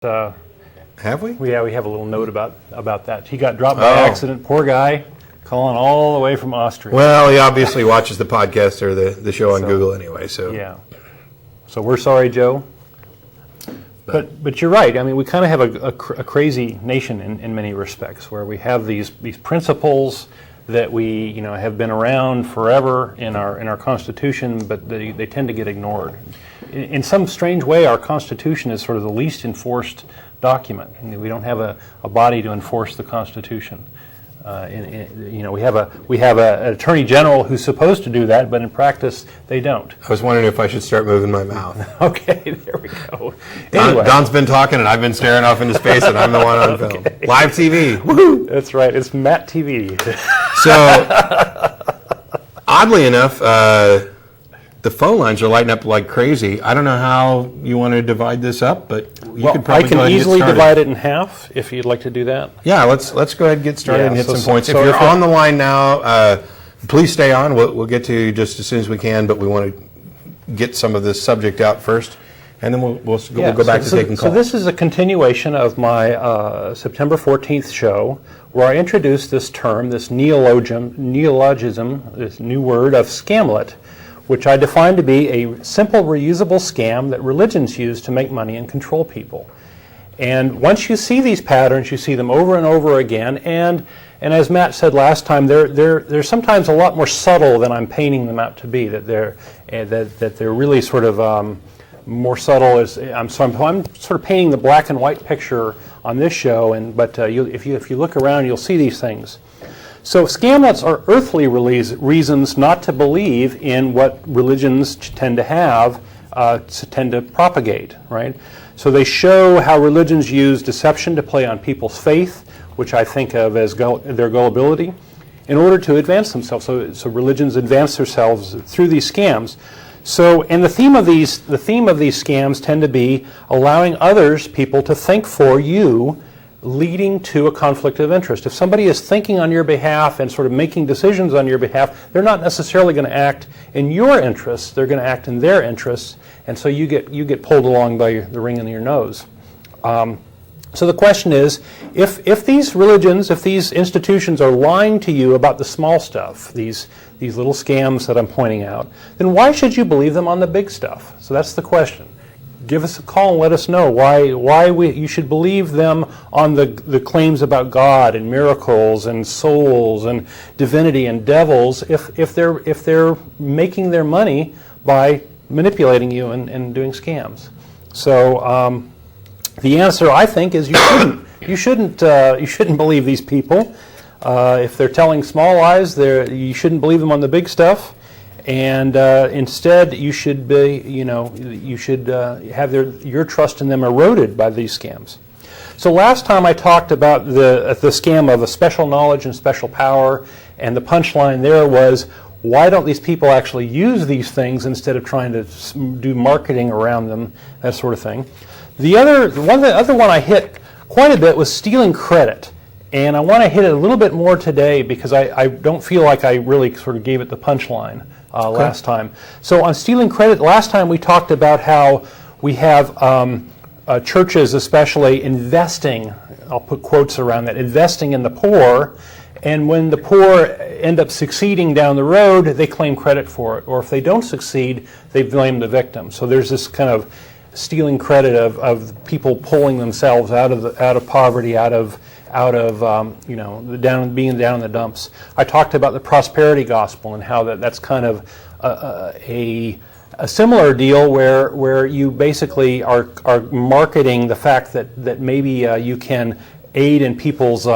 Have we? Yeah, we have a little note about that. He got dropped by accident. Poor guy, calling all the way from Austria. Well, he obviously watches the podcast or the show on Google anyway. So yeah. So we're sorry, Joe. But you're right. I mean, we kind of have a crazy nation in many respects, where we have these principles that we have been around forever in our Constitution, but they tend to get ignored. In some strange way, our Constitution is sort of the least enforced document. I mean, we don't have a body to enforce the Constitution. We have an Attorney General who's supposed to do that, but in practice they don't. I was wondering if I should start moving my mouth. Okay, there we go. Anyway. Don's been talking, and I've been staring off into space, and I'm the one on film. Okay. Live TV. Woohoo! That's right. It's Matt TV. So, oddly enough, the phone lines are lighting up like crazy. I don't know how you want to divide this up, but you could probably I can easily divide it in half if you'd like to do that. Yeah, let's go ahead and get started and hit some points. If so you're on the line now, please stay on. We'll get to you just as soon as we can, but we want to get some of this subject out first, and then we'll go back to taking calls. So this is a continuation of my September 14th show, where I introduced this term, this neologism, this new word of scamlet, which I define to be a simple reusable scam that religions use to make money and control people. And once you see these patterns, you see them over and over again, and as Matt said last time, they're sometimes a lot more subtle than I'm painting them out to be. That they're really sort of more subtle. I'm sort of painting the black and white picture on this show, but if you look around, you'll see these things. So scamlets are earthly reasons not to believe in what religions tend to have, tend to propagate, right? So they show how religions use deception to play on people's faith, which I think of as their gullibility, in order to advance themselves. So religions advance themselves through these scams. So, and the theme of these scams tend to be allowing people to think for you, leading to a conflict of interest. If somebody is thinking on your behalf and sort of making decisions on your behalf, they're not necessarily going to act in your interests. They're going to act in their interests, and so you get pulled along by the ring in your nose. So the question is, if these religions, if these institutions are lying to you about the small stuff, these little scams that I'm pointing out, then why should you believe them on the big stuff? So that's the question. Give us a call and let us know why you should believe them on the claims about God and miracles and souls and divinity and devils if they're making their money by manipulating you and doing scams. So the answer, I think, is you shouldn't believe these people. If they're telling small lies, you shouldn't believe them on the big stuff. And instead, you should have your trust in them eroded by these scams. So last time I talked about the scam of a special knowledge and special power, and the punchline there was, why don't these people actually use these things instead of trying to do marketing around them, that sort of thing. The other one I hit quite a bit was stealing credit. And I want to hit it a little bit more today because I don't feel like I really sort of gave it the punchline last time. So on stealing credit, last time we talked about how we have churches especially investing, I'll put quotes around that, investing in the poor, and when the poor end up succeeding down the road, they claim credit for it. Or if they don't succeed, they blame the victim. So there's this kind of stealing credit of people pulling themselves out of poverty, being down in the dumps. I talked about the prosperity gospel and how that's kind of a similar deal where you basically are marketing the fact that maybe you can aid in people's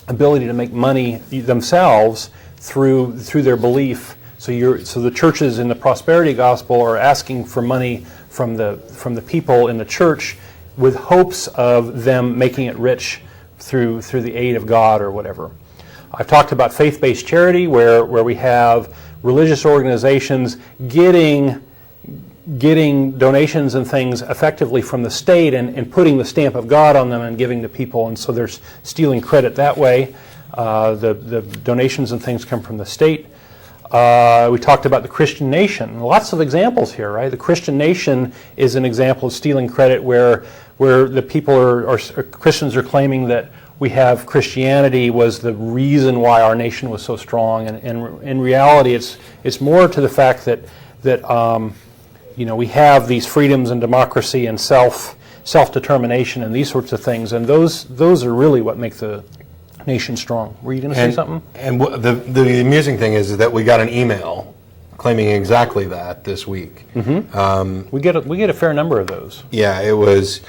ability to make money themselves through their belief. So the churches in the prosperity gospel are asking for money from the people in the church with hopes of them making it rich through the aid of God or whatever. I've talked about faith-based charity where we have religious organizations getting donations and things effectively from the state and putting the stamp of God on them and giving to people, and so they're stealing credit that way. The donations and things come from the state. We talked about the Christian nation. Lots of examples here, right? The Christian nation is an example of stealing credit where the people or Christians are claiming that we have Christianity was the reason why our nation was so strong, and in reality, it's more to the fact that we have these freedoms and democracy and self-determination and these sorts of things, and those are really what make the nation strong. Were you going to say something? And the amusing thing is that we got an email claiming exactly that this week. Mm-hmm. We get a fair number of those. Yeah, it was.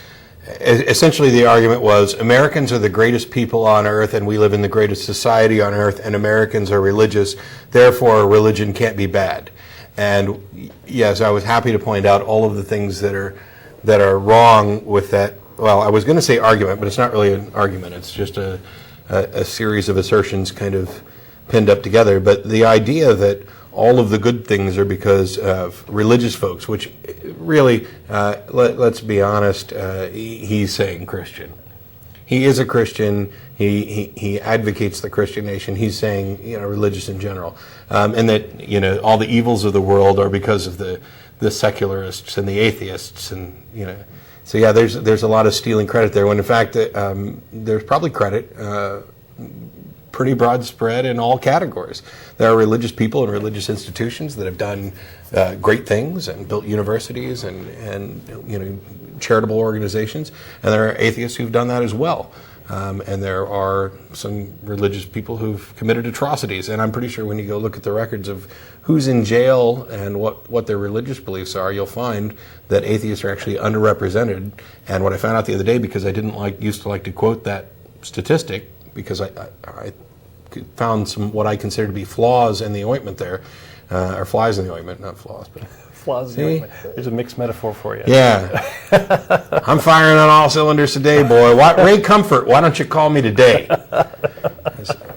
Essentially, the argument was Americans are the greatest people on earth, and we live in the greatest society on earth, and Americans are religious. Therefore, religion can't be bad. And yes, I was happy to point out all of the things that are wrong with that. Well, I was going to say argument, but it's not really an argument. It's just a series of assertions kind of pinned up together. But the idea that all of the good things are because of religious folks, which really, let's be honest, he's saying Christian. He is a Christian. He advocates the Christian nation. He's saying, religious in general, and that all the evils of the world are because of the secularists and the atheists, and So yeah, there's a lot of stealing credit there. When in fact, there's probably credit. Pretty broad spread in all categories. There are religious people and religious institutions that have done great things and built universities and charitable organizations, and there are atheists who've done that as well. And there are some religious people who've committed atrocities, and I'm pretty sure when you go look at the records of who's in jail and what their religious beliefs are, you'll find that atheists are actually underrepresented. And what I found out the other day, because I didn't used to like to quote that statistic, because I found some what I consider to be flaws in the ointment there, or flies in the ointment, not flaws, but flaws in the ointment. There's a mixed metaphor for you. Yeah, I'm firing on all cylinders today, boy. Ray Comfort, why don't you call me today?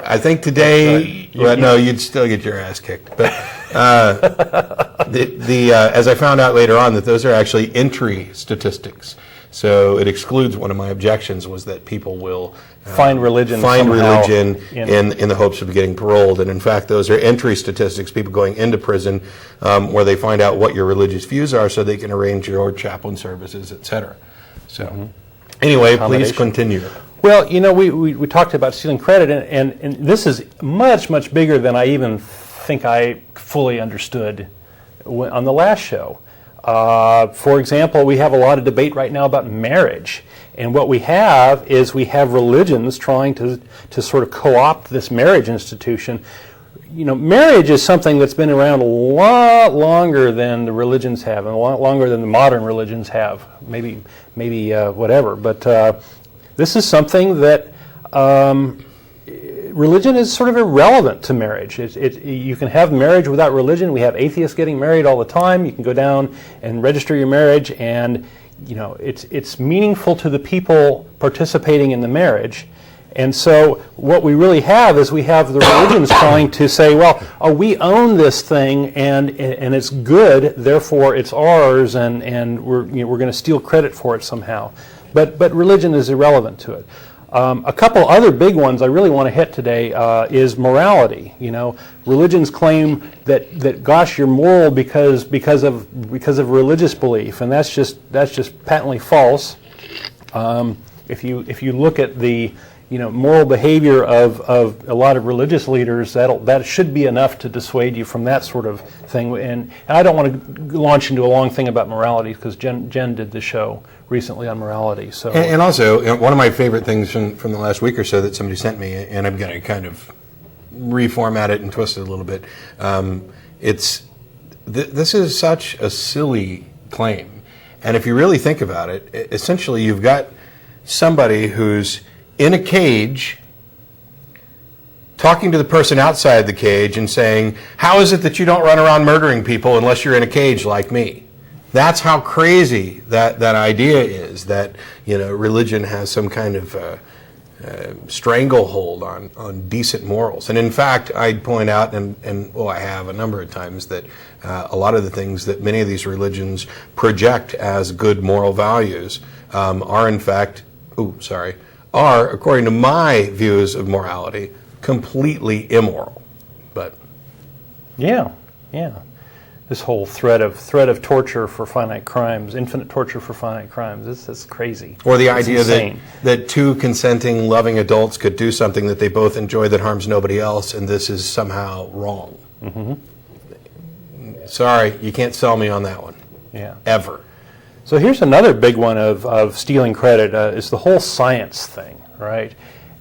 I think today, well, no, you'd still get your ass kicked. But as I found out later on, that those are actually entry statistics. So it excludes one of my objections was that people will find religion in the hopes of getting paroled. And in fact, those are entry statistics, people going into prison where they find out what your religious views are so they can arrange your chaplain services, etc. So anyway, please continue. Well, we talked about stealing credit, and this is much, much bigger than I even think I fully understood on the last show. For example, we have a lot of debate right now about marriage. And what we have is we have religions trying to sort of co-opt this marriage institution. Marriage is something that's been around a lot longer than the religions have, and a lot longer than the modern religions have. Maybe whatever. But this is something that religion is sort of irrelevant to marriage. You can have marriage without religion. We have atheists getting married all the time. You can go down and register your marriage, and it's meaningful to the people participating in the marriage. And so what we really have is we have the religions trying to say, well, we own this thing and it's good, therefore it's ours, and we're going to steal credit for it somehow. But religion is irrelevant to it. A couple other big ones I really want to hit today is morality. Religions claim that gosh, you're moral because of religious belief, and that's just patently false. If you look at the moral behavior of a lot of religious leaders, that should be enough to dissuade you from that sort of thing. And I don't want to launch into a long thing about morality because Jen did the show recently on morality. So and also one of my favorite things from the last week or so that somebody sent me, and I'm going to kind of reformat it and twist it a little bit. This is such a silly claim, and if you really think about it, essentially you've got somebody who's in a cage talking to the person outside the cage and saying, how is it that you don't run around murdering people unless you're in a cage like me? That's how crazy that idea is, that religion has some kind of stranglehold on decent morals. And in fact, I'd point out, and I have a number of times, that a lot of the things that many of these religions project as good moral values are in fact, according to my views of morality, completely immoral. But Yeah, yeah. This whole threat of torture for finite crimes, infinite torture for finite crimes. It's crazy. Or the It's idea insane. that two consenting, loving adults could do something that they both enjoy that harms nobody else, and this is somehow wrong. Sorry, you can't sell me on that one. Yeah. Ever. So here's another big one of stealing credit is the whole science thing, right?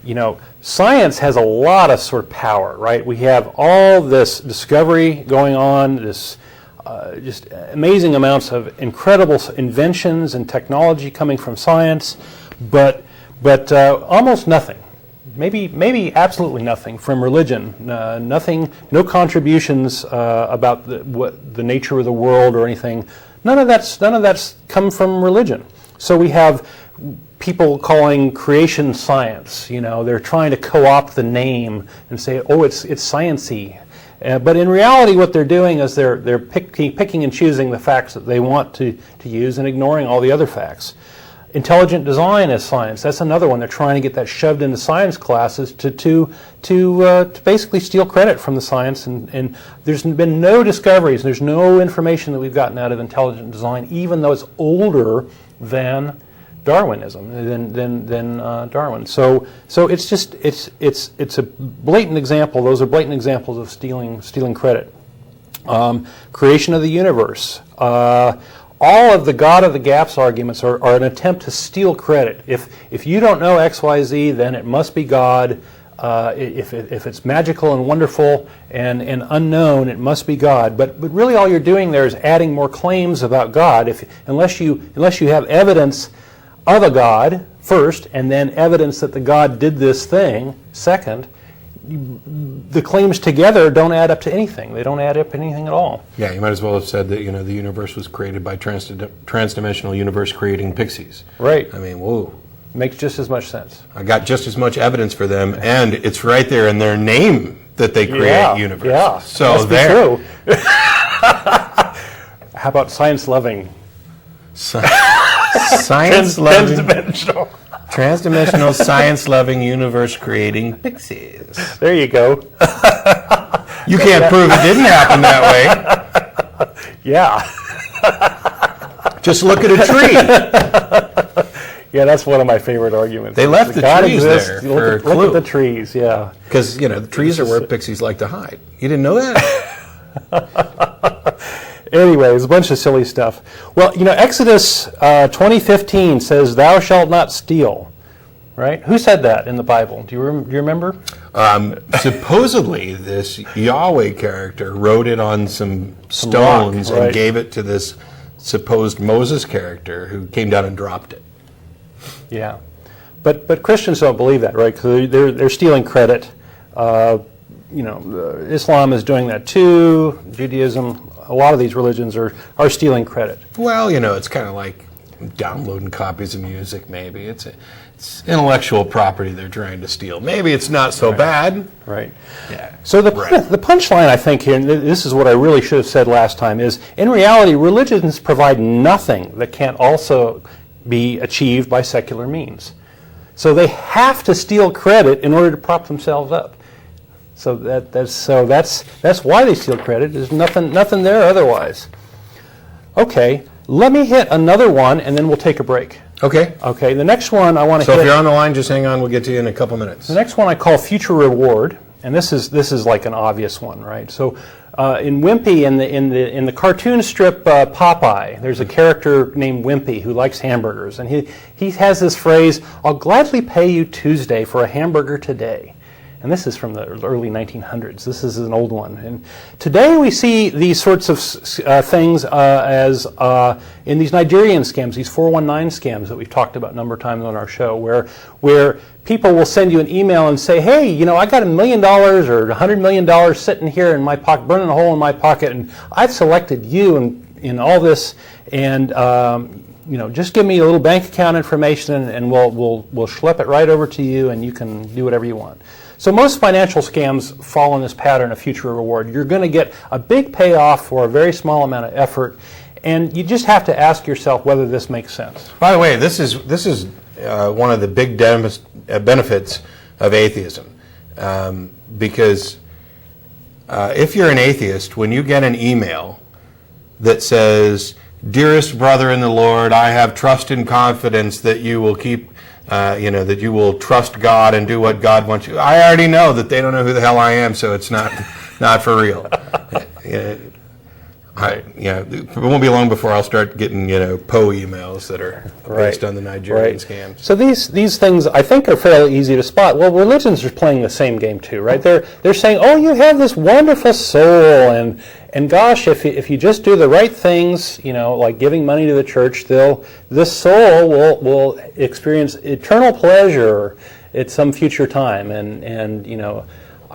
You know, science has a lot of sort of power, right? We have all this discovery going on, this just amazing amounts of incredible inventions and technology coming from science, but almost nothing. Maybe absolutely nothing from religion. Nothing, no contributions about the nature of the world or anything. None of that's come from religion. So we have people calling creation science. You know, they're trying to co-opt the name and say, oh, it's science-y. But in reality, what they're doing is they're picking and choosing the facts that they want to use and ignoring all the other facts. Intelligent design is science. That's another one. They're trying to get that shoved into science classes to basically steal credit from the science. And there's been no discoveries. There's no information that we've gotten out of intelligent design, even though it's older than Darwinism, than Darwin. So it's just it's a blatant example. Those are blatant examples of stealing credit. Creation of the universe. All of the God of the gaps arguments are an attempt to steal credit. If you don't know X, Y, Z, then it must be God. If it's magical and wonderful and unknown, it must be God. But really, all you're doing there is adding more claims about God. Unless you have evidence of a God first, and then evidence that the God did this thing second, the claims together don't add up to anything. They don't add up to anything at all. Yeah, you might as well have said that, the universe was created by transdimensional universe creating pixies. Right. I mean, whoa. Makes just as much sense. I got just as much evidence for them, and it's right there in their name that they create universes. Yeah, so must be there. true. How about science-loving? Science-loving, Transdimensional. transdimensional, science-loving, universe-creating pixies. There you go. You can't prove it didn't happen that way. Yeah. Just look at a tree. Yeah, that's one of my favorite arguments. They left the God trees exists. there Look for a at clue. the trees, yeah. Because, the trees are where pixies like to hide. You didn't know that? Anyways, a bunch of silly stuff. Well, Exodus 20:15 says, "Thou shalt not steal." Right? Who said that in the Bible? Do you remember? Supposedly, this Yahweh character wrote it on some stones rock, right. and gave it to this supposed Moses character who came down and dropped it. Yeah, but Christians don't believe that, right? Because they're stealing credit. Islam is doing that too. Judaism, a lot of these religions are stealing credit. Well, it's kind of like downloading copies of music. Maybe it's intellectual property they're trying to steal. Maybe it's not so bad. Right. Yeah. So the punchline, I think, here, and this is what I really should have said last time, is in reality, religions provide nothing that can't also be achieved by secular means. So they have to steal credit in order to prop themselves up. So that's why they steal credit. There's nothing there otherwise. Okay, let me hit another one, and then we'll take a break. Okay. Okay. The next one I want to hit. So if you're on the line, just hang on. We'll get to you in a couple minutes. The next one I call future reward, and this is like an obvious one, right? So in Wimpy, in the cartoon strip Popeye, there's a character named Wimpy who likes hamburgers, and he has this phrase, "I'll gladly pay you Tuesday for a hamburger today." And this is from the early 1900s. This is an old one. And today we see these sorts of things as in these Nigerian scams, these 419 scams that we've talked about a number of times on our show, where people will send you an email and say, "Hey, I got $1 million or $100 million sitting here in my pocket, burning a hole in my pocket, and I've selected you in all this, and just give me a little bank account information, and we'll schlep it right over to you, and you can do whatever you want." So most financial scams fall in this pattern of future reward. You're going to get a big payoff for a very small amount of effort, and you just have to ask yourself whether this makes sense. By the way, this is one of the big benefits of atheism, because if you're an atheist, when you get an email that says, "Dearest brother in the Lord, I have trust and confidence that you will keep, that you will trust God and do what God wants you." I already know that they don't know who the hell I am, so it's not for real. It won't be long before I'll start getting, Poe emails that are based on the Nigerian scams. So these things I think are fairly easy to spot. Well, religions are playing the same game too, right? They're saying, "Oh, you have this wonderful soul, and gosh, if you just do the right things, like giving money to the church, this soul will experience eternal pleasure at some future time." And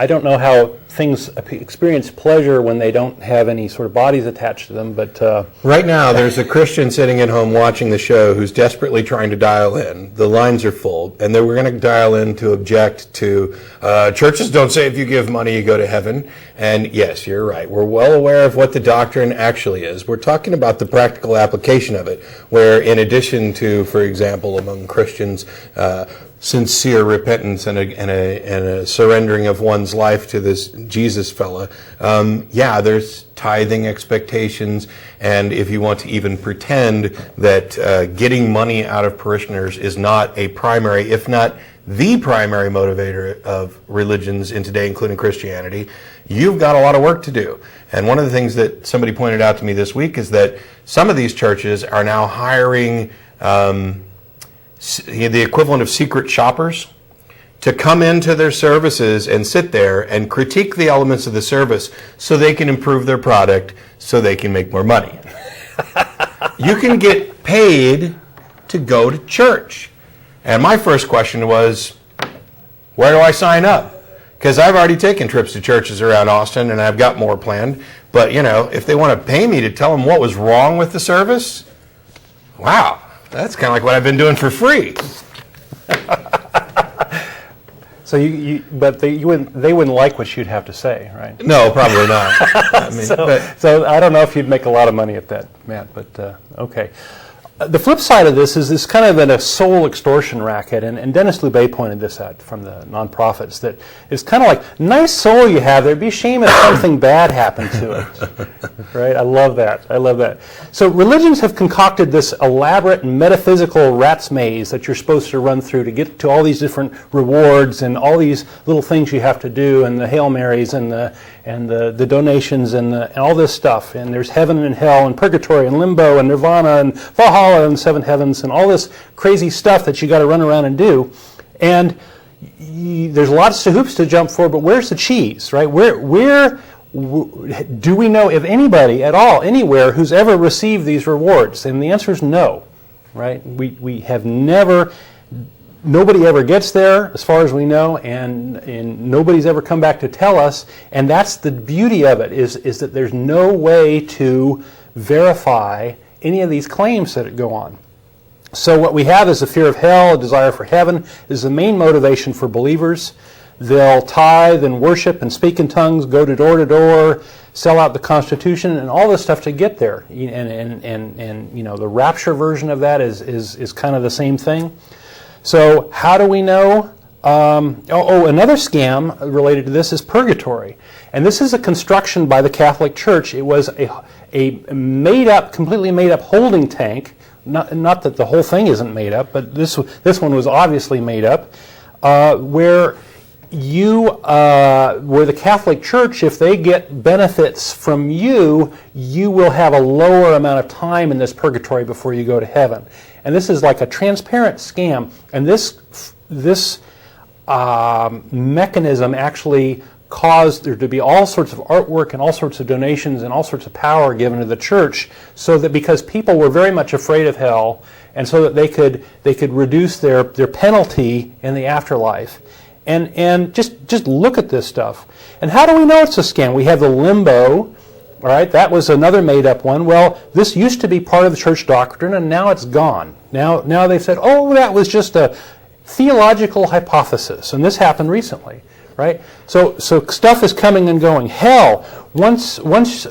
I don't know how things experience pleasure when they don't have any sort of bodies attached to them, but... Right now, there's a Christian sitting at home watching the show who's desperately trying to dial in. The lines are full, and then we're going to dial in to object to, churches don't say if you give money you go to heaven. And yes, you're right. We're well aware of what the doctrine actually is. We're talking about the practical application of it, where in addition to, for example, among Christians, sincere repentance and a surrendering of one's life to this Jesus fella. There's tithing expectations, and if you want to even pretend that getting money out of parishioners is not a primary, if not the primary motivator of religions in today, including Christianity, you've got a lot of work to do. And one of the things that somebody pointed out to me this week is that some of these churches are now hiring the equivalent of secret shoppers to come into their services and sit there and critique the elements of the service so they can improve their product so they can make more money. You can get paid to go to church. And my first question was, where do I sign up? Because I've already taken trips to churches around Austin and I've got more planned. But, if they want to pay me to tell them what was wrong with the service, wow. That's kind of like what I've been doing for free. So they wouldn't like what you'd have to say, right? No, probably not. So I don't know if you'd make a lot of money at that, Matt. But okay. The flip side of this is this kind of a soul extortion racket, and Dennis Loubet pointed this out from the nonprofits, that it's kind of like, nice soul you have, there'd be a shame if something bad happened to it. Right? I love that. So religions have concocted this elaborate metaphysical rat's maze that you're supposed to run through to get to all these different rewards and all these little things you have to do, and the Hail Marys and the donations and all this stuff. And there's heaven and hell and purgatory and limbo and nirvana and Valhalla and seven heavens and all this crazy stuff that you got to run around and do. And there's lots of hoops to jump for, but where's the cheese, right? Where do we know of anybody at all, anywhere, who's ever received these rewards? And the answer is no, right? We have never... Nobody ever gets there, as far as we know, and nobody's ever come back to tell us. And that's the beauty of it, is that there's no way to verify any of these claims that go on. So what we have is a fear of hell, a desire for heaven, is the main motivation for believers. They'll tithe and worship and speak in tongues, go to door, sell out the Constitution, and all this stuff to get there. And the rapture version of that is kind of the same thing. So how do we know? Another scam related to this is purgatory. And this is a construction by the Catholic Church. It was a completely made up holding tank. Not that the whole thing isn't made up, but this one was obviously made up, where the Catholic Church, if they get benefits from you, you will have a lower amount of time in this purgatory before you go to heaven. And this is like a transparent scam. And this mechanism actually caused there to be all sorts of artwork and all sorts of donations and all sorts of power given to the church, so that because people were very much afraid of hell, and so that they could reduce their penalty in the afterlife. And just look at this stuff. And how do we know it's a scam? We have the limbo. All right, that was another made-up one. Well, this used to be part of the church doctrine, and now it's gone. Now they've said, oh, that was just a theological hypothesis, and this happened recently, right? So stuff is coming and going. Hell, once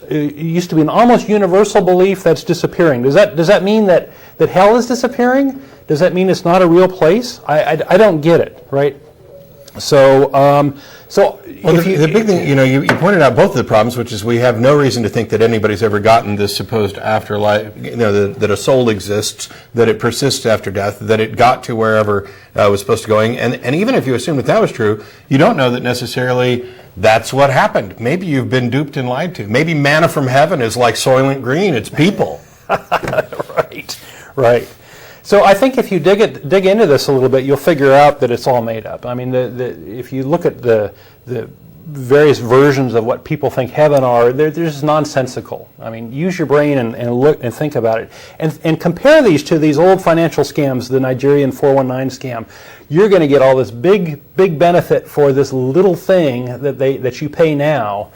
it used to be an almost universal belief, that's disappearing. Does that mean that hell is disappearing? Does that mean it's not a real place? I don't get it, right? So, Well, the big thing, you pointed out both of the problems, which is we have no reason to think that anybody's ever gotten this supposed afterlife, that a soul exists, that it persists after death, that it got to wherever it was supposed to going. And even if you assume that was true, you don't know that necessarily that's what happened. Maybe you've been duped and lied to. Maybe manna from heaven is like Soylent Green. It's people. Right. So I think if you dig into this a little bit, you'll figure out that it's all made up. I mean, if you look at the various versions of what people think heaven are, they're just nonsensical. I mean, use your brain and look and think about it, and compare these to these old financial scams, the Nigerian 419 scam. You're going to get all this big benefit for this little thing that you pay now,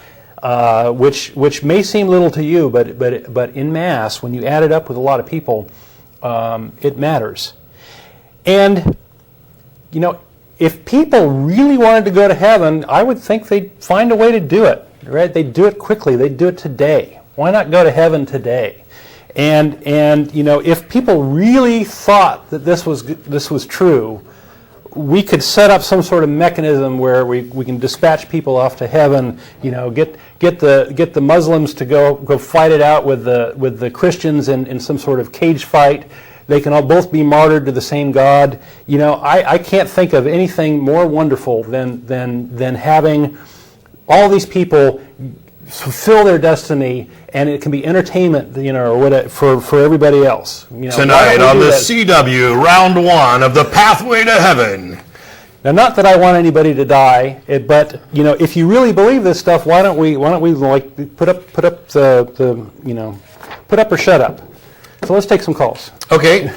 which may seem little to you, but in mass, when you add it up with a lot of people, it matters. And, if people really wanted to go to heaven, I would think they'd find a way to do it, right? They'd do it quickly. They'd do it today. Why not go to heaven today? And if people really thought that this was true, we could set up some sort of mechanism where we can dispatch people off to heaven. Get the Muslims to go fight it out with the Christians in some sort of cage fight. They can all both be martyred to the same God. I can't think of anything more wonderful than having all these people fulfill their destiny, and it can be entertainment, or whatever, for everybody else. Tonight on the CW, round 1 of the Pathway to Heaven. Now, not that I want anybody to die, but if you really believe this stuff, why don't we like put up or shut up? So let's take some calls. Okay,